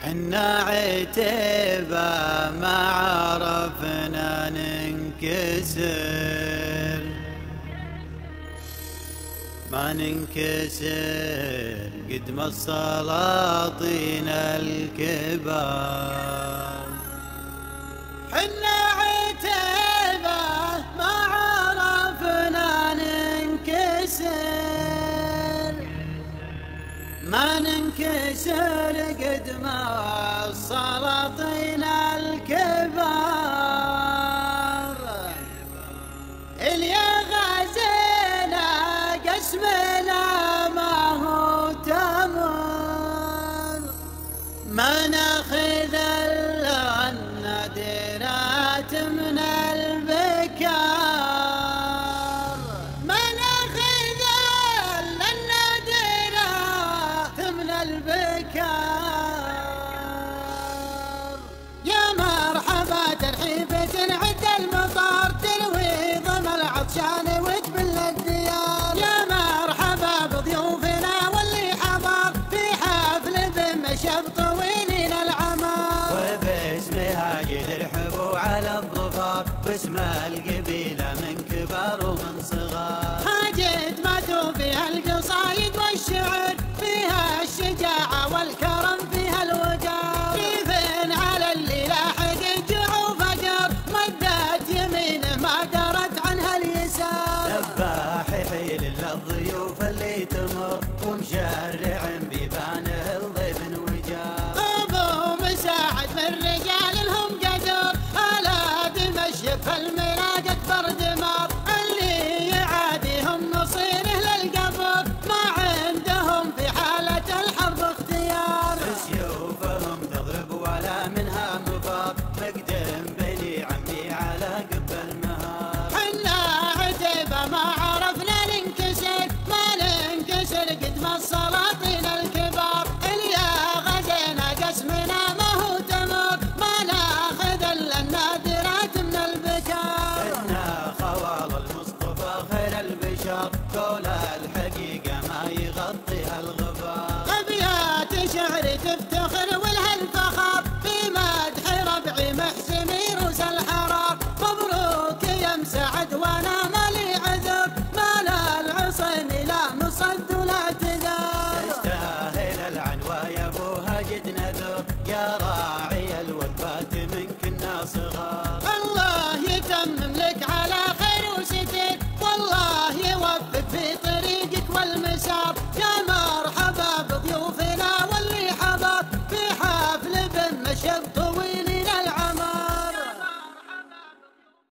حنا عتيبة ما عرفنا ننكسر، ما ننكسر قد ما السلاطين الكبار. حنا عتيبة ما عرفنا ننكسر، ما ننكسر قد ما السلاطين الكبار. اللي غزينا قسمنا ما هو تمر، ما ناخذ الا النادرات من البكار، ما ناخذ الا النادرات من البكار. يا مرحبا ترحيبة عد المطار تروي ضم العطشان وتبل الديار. يا مرحبا بضيوفنا واللي حضر في حفل بمشب طويلين العمر، وباسمها قد رحبوا على الظفار، باسم القبيلة من كبار ومن صغار. هاجد ماتوا فيها القصايد والشعر، فيها الشجاعة والكرم فيها الوقار. كيف على اللي لاحق جوع وفقر، مدت يمينه ما درت عنها اليسار. ذباح يحيل للضيوف اللي تمر، ومشرع بيبانه الضيف وجار. ابو مساعد من رجال لهم قدر، على دمشق الملاك اكبر دمار. اللي يعاديهم نصيره للقبر، ما عندهم في حالة الحرب اختيار. سيوفهم تضرب ولا منها مفر، مقدم بني عمي على قب المهار. حنا عتيبة ما عرفنا ننكسر، ما ننكسر قد ما السلاطين الكبار. اليا غزينا قسمنا ما هو تمر، ما ناخذ الا النادرات من البكار. حنا خوال المصطفى خير البشر، قول الحقيقة ما يغطيها الغبار. ابيات شعر تفتخر ولها الفخر، في مدح ربعي محسن يروس الحرار. مبروك يا مسعد وانا مالي عذر، مال العصين لا نصد ولا تذار. تستاهل العنوى يا ابوها جد نذر، يا راعي الوفات من كنا صغار. الله يتمم لك على خير وستر، والله يوفق في طريقك والمسار. يا مرحبا بضيوفنا واللي حضر في حفل بمشب